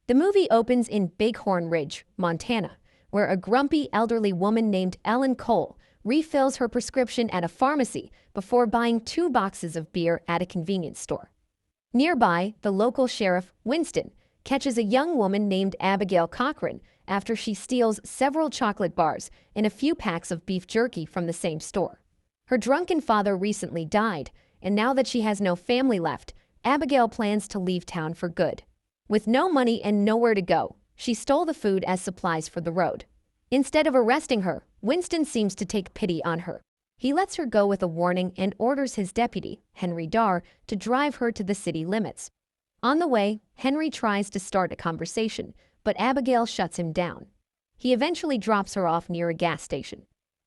The movie opens in Bighorn Ridge, Montana, where a grumpy elderly woman named Ellen Cole refills her prescription at a pharmacy before buying 2 boxes of beer at a convenience store. Nearby, the local sheriff, Winston, catches a young woman named Abigail Cochran after she steals several chocolate bars and a few packs of beef jerky from the same store. Her drunken father recently died, and now that she has no family left, Abigail plans to leave town for good. With no money and nowhere to go, she stole the food as supplies for the road. Instead of arresting her, Winston seems to take pity on her. He lets her go with a warning and orders his deputy, Henry Darr, to drive her to the city limits. On the way, Henry tries to start a conversation, but Abigail shuts him down. He eventually drops her off near a gas station.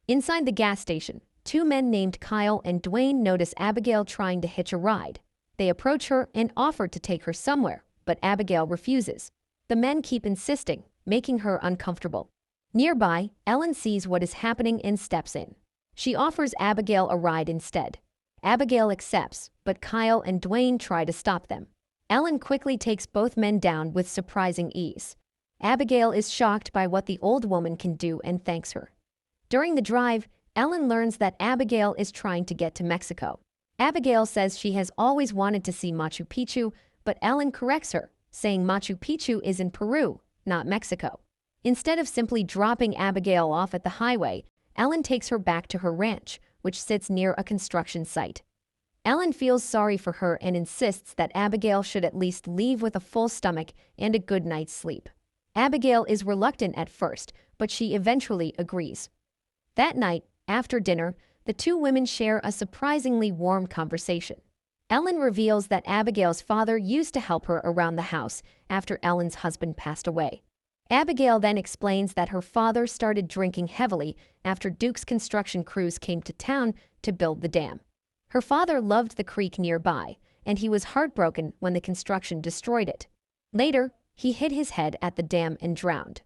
Inside the gas station, 2 men named Kyle and Dwayne notice Abigail trying to hitch a ride. They approach her and offer to take her somewhere, but Abigail refuses. The men keep insisting, making her uncomfortable. Nearby, Ellen sees what is happening and steps in. She offers Abigail a ride instead. Abigail accepts, but Kyle and Dwayne try to stop them. Ellen quickly takes both men down with surprising ease. Abigail is shocked by what the old woman can do and thanks her. During the drive, Ellen learns that Abigail is trying to get to Mexico. Abigail says she has always wanted to see Machu Picchu, but Ellen corrects her, saying Machu Picchu is in Peru, not Mexico. Instead of simply dropping Abigail off at the highway, Ellen takes her back to her ranch, which sits near a construction site. Ellen feels sorry for her and insists that Abigail should at least leave with a full stomach and a good night's sleep. Abigail is reluctant at first, but she eventually agrees. That night, after dinner, the 2 women share a surprisingly warm conversation. Ellen reveals that Abigail's father used to help her around the house after Ellen's husband passed away. Abigail then explains that her father started drinking heavily after Duke's construction crews came to town to build the dam. Her father loved the creek nearby, and he was heartbroken when the construction destroyed it. Later, he hit his head at the dam and drowned.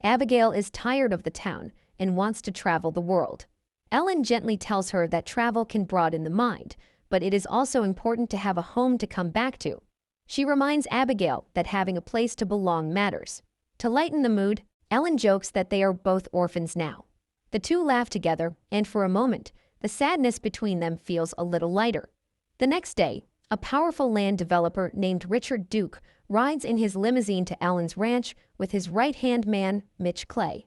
Abigail is tired of the town and wants to travel the world. Ellen gently tells her that travel can broaden the mind, but it is also important to have a home to come back to. She reminds Abigail that having a place to belong matters. To lighten the mood, Ellen jokes that they are both orphans now. The 2 laugh together, and for a moment, the sadness between them feels a little lighter. The next day, a powerful land developer named Richard Duke rides in his limousine to Ellen's ranch with his right-hand man, Mitch Clay.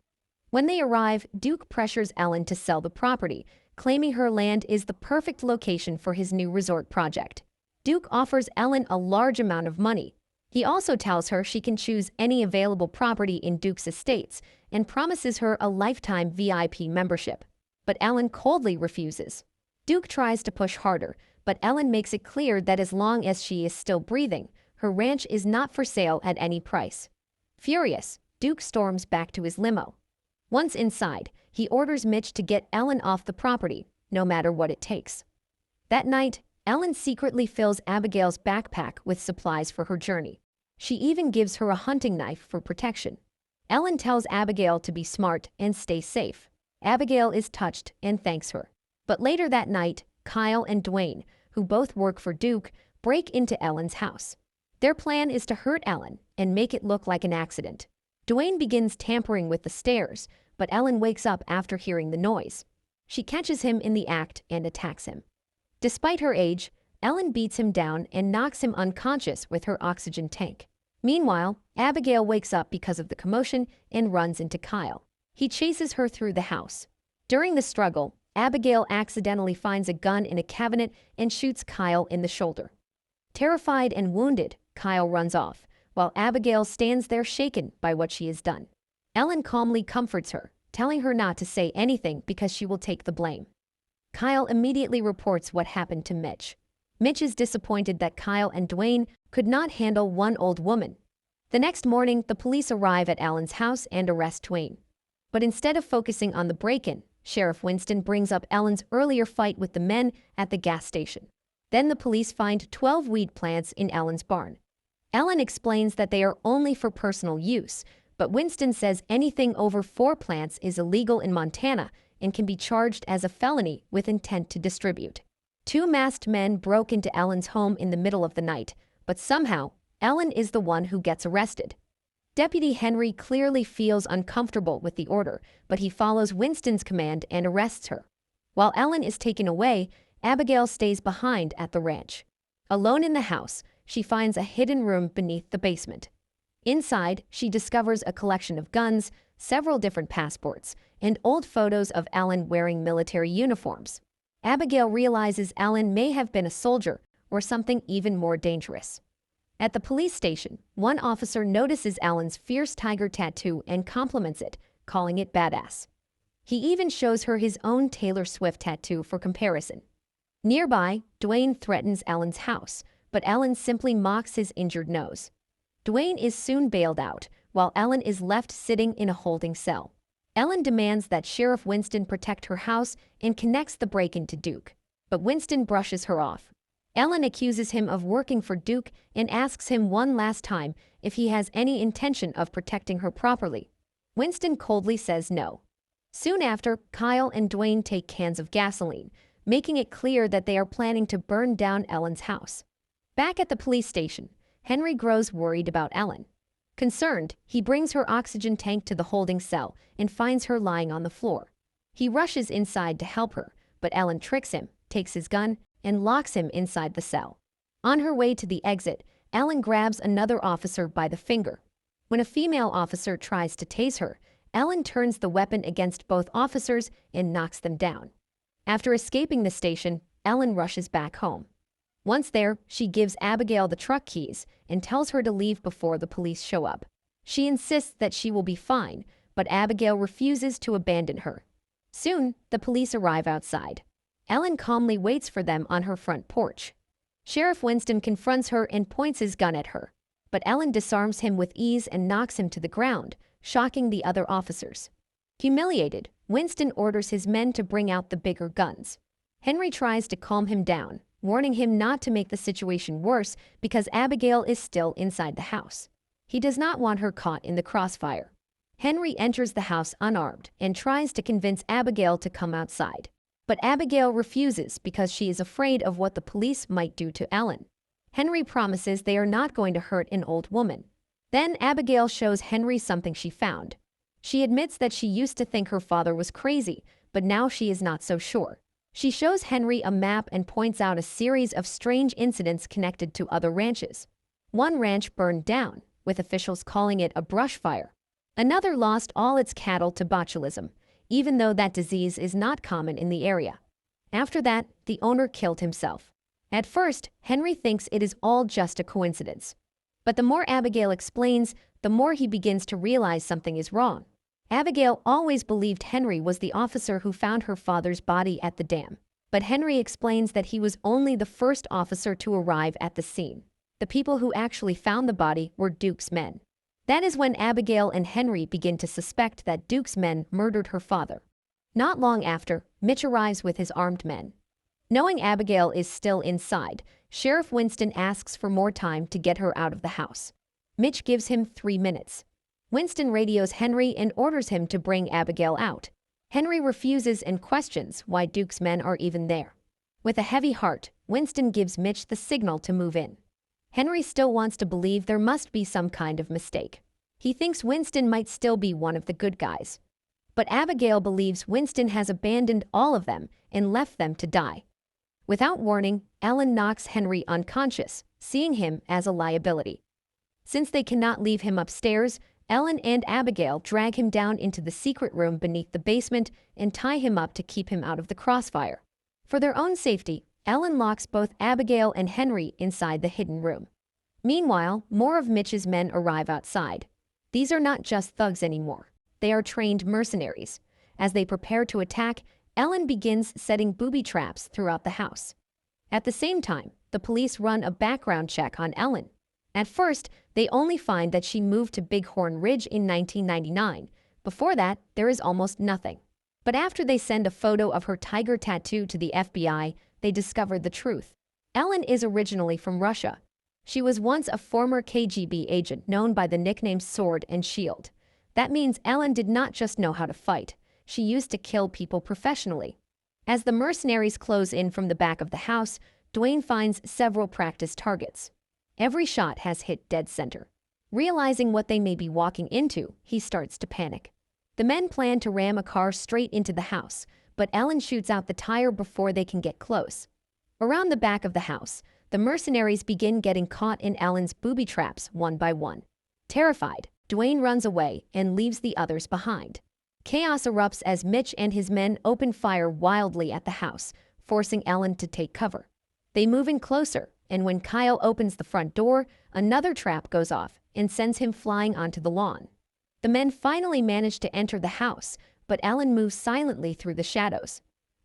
When they arrive, Duke pressures Ellen to sell the property, claiming her land is the perfect location for his new resort project. Duke offers Ellen a large amount of money. He also tells her she can choose any available property in Duke's estates and promises her a lifetime VIP membership. But Ellen coldly refuses. Duke tries to push harder, but Ellen makes it clear that as long as she is still breathing, her ranch is not for sale at any price. Furious, Duke storms back to his limo. Once inside, he orders Mitch to get Ellen off the property, no matter what it takes. That night, Ellen secretly fills Abigail's backpack with supplies for her journey. She even gives her a hunting knife for protection. Ellen tells Abigail to be smart and stay safe. Abigail is touched and thanks her. But later that night, Kyle and Dwayne, who both work for Duke, break into Ellen's house. Their plan is to hurt Ellen and make it look like an accident. Dwayne begins tampering with the stairs, but Ellen wakes up after hearing the noise. She catches him in the act and attacks him. Despite her age, Ellen beats him down and knocks him unconscious with her oxygen tank. Meanwhile, Abigail wakes up because of the commotion and runs into Kyle. He chases her through the house. During the struggle, Abigail accidentally finds a gun in a cabinet and shoots Kyle in the shoulder. Terrified and wounded, Kyle runs off, while Abigail stands there shaken by what she has done. Ellen calmly comforts her, telling her not to say anything because she will take the blame. Kyle immediately reports what happened to Mitch. Mitch is disappointed that Kyle and Dwayne could not handle one old woman. The next morning, the police arrive at Ellen's house and arrest Dwayne. But instead of focusing on the break-in, Sheriff Winston brings up Ellen's earlier fight with the men at the gas station. Then the police find 12 weed plants in Ellen's barn. Ellen explains that they are only for personal use, but Winston says anything over 4 plants is illegal in Montana and can be charged as a felony with intent to distribute. 2 masked men broke into Ellen's home in the middle of the night, but somehow, Ellen is the one who gets arrested. Deputy Henry clearly feels uncomfortable with the order, but he follows Winston's command and arrests her. While Ellen is taken away, Abigail stays behind at the ranch. Alone in the house, she finds a hidden room beneath the basement. Inside, she discovers a collection of guns, several different passports, and old photos of Ellen wearing military uniforms. Abigail realizes Ellen may have been a soldier or something even more dangerous. At the police station, one officer notices Ellen's fierce tiger tattoo and compliments it, calling it badass. He even shows her his own Taylor Swift tattoo for comparison. Nearby, Dwayne threatens Ellen's house, but Ellen simply mocks his injured nose. Dwayne is soon bailed out, while Ellen is left sitting in a holding cell. Ellen demands that Sheriff Winston protect her house and connects the break-in to Duke, but Winston brushes her off. Ellen accuses him of working for Duke and asks him one last time if he has any intention of protecting her properly. Winston coldly says no. Soon after, Kyle and Dwayne take cans of gasoline, making it clear that they are planning to burn down Ellen's house. Back at the police station, Henry grows worried about Ellen. Concerned, he brings her oxygen tank to the holding cell and finds her lying on the floor. He rushes inside to help her, but Ellen tricks him, takes his gun, and locks him inside the cell. On her way to the exit, Ellen grabs another officer by the finger. When a female officer tries to tase her, Ellen turns the weapon against both officers and knocks them down. After escaping the station, Ellen rushes back home. Once there, she gives Abigail the truck keys and tells her to leave before the police show up. She insists that she will be fine, but Abigail refuses to abandon her. Soon, the police arrive outside. Ellen calmly waits for them on her front porch. Sheriff Winston confronts her and points his gun at her, but Ellen disarms him with ease and knocks him to the ground, shocking the other officers. Humiliated, Winston orders his men to bring out the bigger guns. Henry tries to calm him down, warning him not to make the situation worse because Abigail is still inside the house. He does not want her caught in the crossfire. Henry enters the house unarmed and tries to convince Abigail to come outside. But Abigail refuses because she is afraid of what the police might do to Ellen. Henry promises they are not going to hurt an old woman. Then Abigail shows Henry something she found. She admits that she used to think her father was crazy, but now she is not so sure. She shows Henry a map and points out a series of strange incidents connected to other ranches. One ranch burned down, with officials calling it a brush fire. Another lost all its cattle to botulism, even though that disease is not common in the area. After that, the owner killed himself. At first, Henry thinks it is all just a coincidence. But the more Abigail explains, the more he begins to realize something is wrong. Abigail always believed Henry was the officer who found her father's body at the dam. But Henry explains that he was only the first officer to arrive at the scene. The people who actually found the body were Duke's men. That is when Abigail and Henry begin to suspect that Duke's men murdered her father. Not long after, Mitch arrives with his armed men. Knowing Abigail is still inside, Sheriff Winston asks for more time to get her out of the house. Mitch gives him 3 minutes. Winston radios Henry and orders him to bring Abigail out. Henry refuses and questions why Duke's men are even there. With a heavy heart, Winston gives Mitch the signal to move in. Henry still wants to believe there must be some kind of mistake. He thinks Winston might still be one of the good guys. But Abigail believes Winston has abandoned all of them and left them to die. Without warning, Ellen knocks Henry unconscious, seeing him as a liability. Since they cannot leave him upstairs, Ellen and Abigail drag him down into the secret room beneath the basement and tie him up to keep him out of the crossfire. For their own safety, Ellen locks both Abigail and Henry inside the hidden room. Meanwhile, more of Mitch's men arrive outside. These are not just thugs anymore. They are trained mercenaries. As they prepare to attack, Ellen begins setting booby traps throughout the house. At the same time, the police run a background check on Ellen. At first, they only find that she moved to Bighorn Ridge in 1999. Before that, there is almost nothing. But after they send a photo of her tiger tattoo to the FBI, they discover the truth. Ellen is originally from Russia. She was once a former KGB agent known by the nickname Sword and Shield. That means Ellen did not just know how to fight. She used to kill people professionally. As the mercenaries close in from the back of the house, Dwayne finds several practice targets. Every shot has hit dead center. Realizing what they may be walking into, he starts to panic. The men plan to ram a car straight into the house, but Ellen shoots out the tire before they can get close. Around the back of the house, the mercenaries begin getting caught in Ellen's booby traps one by one. Terrified, Dwayne runs away and leaves the others behind. Chaos erupts as Mitch and his men open fire wildly at the house, forcing Ellen to take cover. They move in closer, and when Kyle opens the front door, another trap goes off and sends him flying onto the lawn. The men finally manage to enter the house, but Ellen moves silently through the shadows.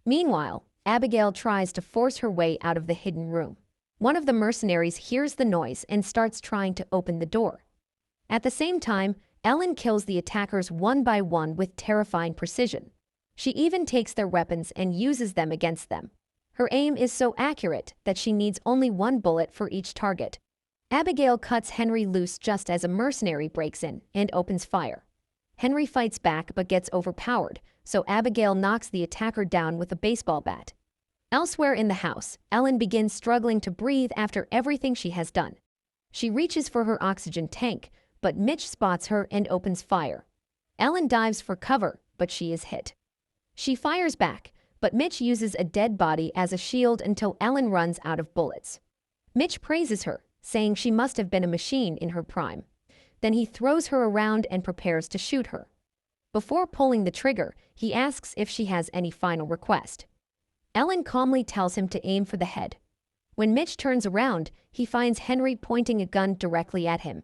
Meanwhile, Abigail tries to force her way out of the hidden room. One of the mercenaries hears the noise and starts trying to open the door. At the same time, Ellen kills the attackers one by one with terrifying precision. She even takes their weapons and uses them against them. Her aim is so accurate that she needs only one bullet for each target. Abigail cuts Henry loose just as a mercenary breaks in and opens fire. Henry fights back but gets overpowered, so Abigail knocks the attacker down with a baseball bat. Elsewhere in the house, Ellen begins struggling to breathe after everything she has done. She reaches for her oxygen tank, but Mitch spots her and opens fire. Ellen dives for cover, but she is hit. She fires back, but Mitch uses a dead body as a shield until Ellen runs out of bullets. Mitch praises her, saying she must have been a machine in her prime. Then he throws her around and prepares to shoot her. Before pulling the trigger, he asks if she has any final request. Ellen calmly tells him to aim for the head. When Mitch turns around, he finds Henry pointing a gun directly at him.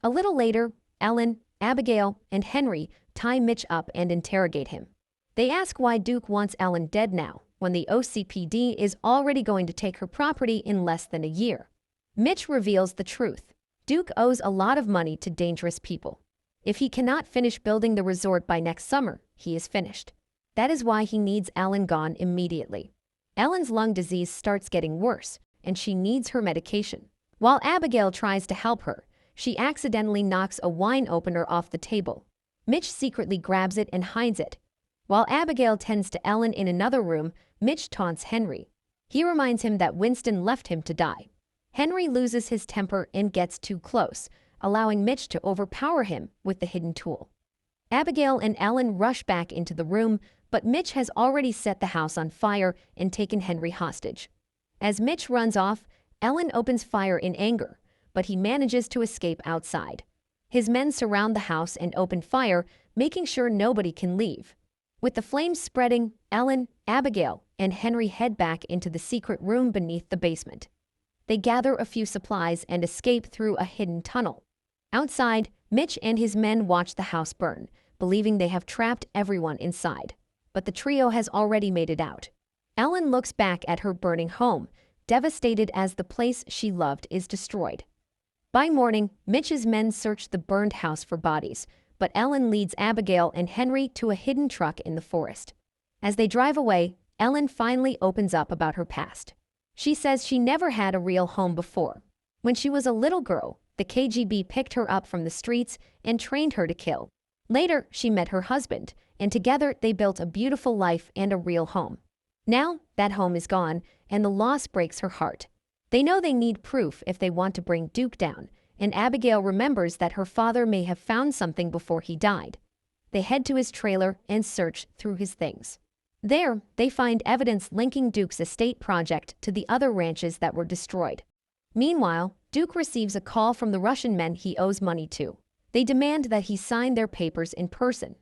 A little later, Ellen, Abigail, and Henry tie Mitch up and interrogate him. They ask why Duke wants Ellen dead now, when the OCPD is already going to take her property in less than a year. Mitch reveals the truth. Duke owes a lot of money to dangerous people. If he cannot finish building the resort by next summer, he is finished. That is why he needs Ellen gone immediately. Ellen's lung disease starts getting worse, and she needs her medication. While Abigail tries to help her, she accidentally knocks a wine opener off the table. Mitch secretly grabs it and hides it. While Abigail tends to Ellen in another room, Mitch taunts Henry. He reminds him that Winston left him to die. Henry loses his temper and gets too close, allowing Mitch to overpower him with the hidden tool. Abigail and Ellen rush back into the room, but Mitch has already set the house on fire and taken Henry hostage. As Mitch runs off, Ellen opens fire in anger, but he manages to escape outside. His men surround the house and open fire, making sure nobody can leave. With the flames spreading, Ellen, Abigail, and Henry head back into the secret room beneath the basement. They gather a few supplies and escape through a hidden tunnel. Outside, Mitch and his men watch the house burn, believing they have trapped everyone inside. But the trio has already made it out. Ellen looks back at her burning home, devastated as the place she loved is destroyed. By morning, Mitch's men search the burned house for bodies, but Ellen leads Abigail and Henry to a hidden truck in the forest. As they drive away, Ellen finally opens up about her past. She says she never had a real home before. When she was a little girl, the KGB picked her up from the streets and trained her to kill. Later, she met her husband, and together they built a beautiful life and a real home. Now, that home is gone, and the loss breaks her heart. They know they need proof if they want to bring Duke down, and Abigail remembers that her father may have found something before he died. They head to his trailer and search through his things. There, they find evidence linking Duke's estate project to the other ranches that were destroyed. Meanwhile, Duke receives a call from the Russian men he owes money to. They demand that he sign their papers in person.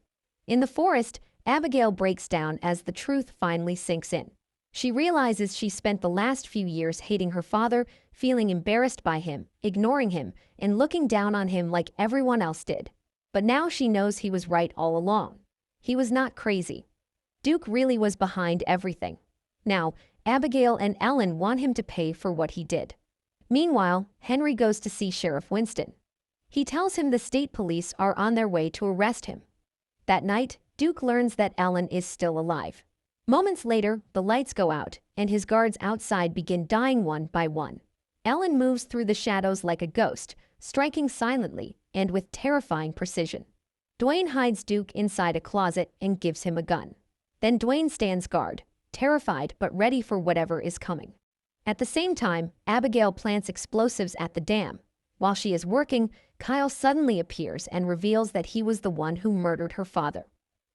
In the forest, Abigail breaks down as the truth finally sinks in. She realizes she spent the last few years hating her father, feeling embarrassed by him, ignoring him, and looking down on him like everyone else did. But now she knows he was right all along. He was not crazy. Duke really was behind everything. Now, Abigail and Ellen want him to pay for what he did. Meanwhile, Henry goes to see Sheriff Winston. He tells him the state police are on their way to arrest him. That night, Duke learns that Ellen is still alive. Moments later, the lights go out, and his guards outside begin dying one by one. Ellen moves through the shadows like a ghost, striking silently and with terrifying precision. Dwayne hides Duke inside a closet and gives him a gun. Then Dwayne stands guard, terrified but ready for whatever is coming. At the same time, Abigail plants explosives at the dam. While she is working, Kyle suddenly appears and reveals that he was the one who murdered her father.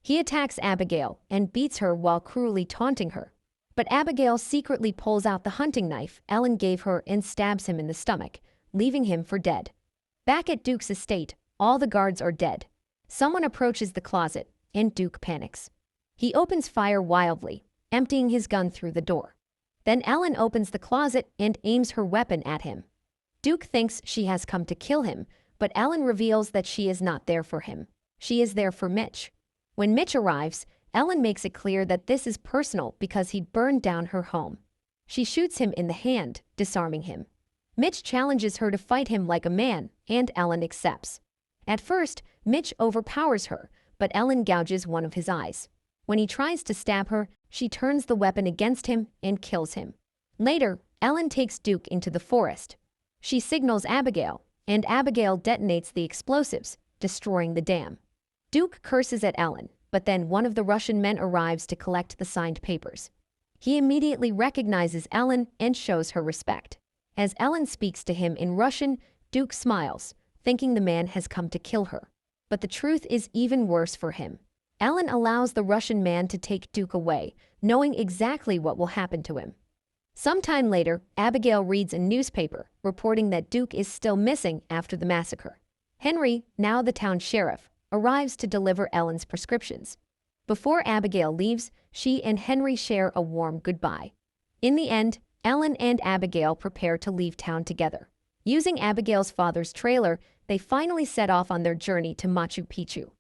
He attacks Abigail and beats her while cruelly taunting her. But Abigail secretly pulls out the hunting knife Ellen gave her and stabs him in the stomach, leaving him for dead. Back at Duke's estate, all the guards are dead. Someone approaches the closet, and Duke panics. He opens fire wildly, emptying his gun through the door. Then Ellen opens the closet and aims her weapon at him. Duke thinks she has come to kill him, but Ellen reveals that she is not there for him. She is there for Mitch. When Mitch arrives, Ellen makes it clear that this is personal because he burned down her home. She shoots him in the hand, disarming him. Mitch challenges her to fight him like a man, and Ellen accepts. At first, Mitch overpowers her, but Ellen gouges one of his eyes. When he tries to stab her, she turns the weapon against him and kills him. Later, Ellen takes Duke into the forest. She signals Abigail, and Abigail detonates the explosives, destroying the dam. Duke curses at Ellen, but then one of the Russian men arrives to collect the signed papers. He immediately recognizes Ellen and shows her respect. As Ellen speaks to him in Russian, Duke smiles, thinking the man has come to kill her. But the truth is even worse for him. Ellen allows the Russian man to take Duke away, knowing exactly what will happen to him. Sometime later, Abigail reads a newspaper reporting that Duke is still missing after the massacre. Henry, now the town sheriff, arrives to deliver Ellen's prescriptions. Before Abigail leaves, she and Henry share a warm goodbye. In the end, Ellen and Abigail prepare to leave town together. Using Abigail's father's trailer, they finally set off on their journey to Machu Picchu.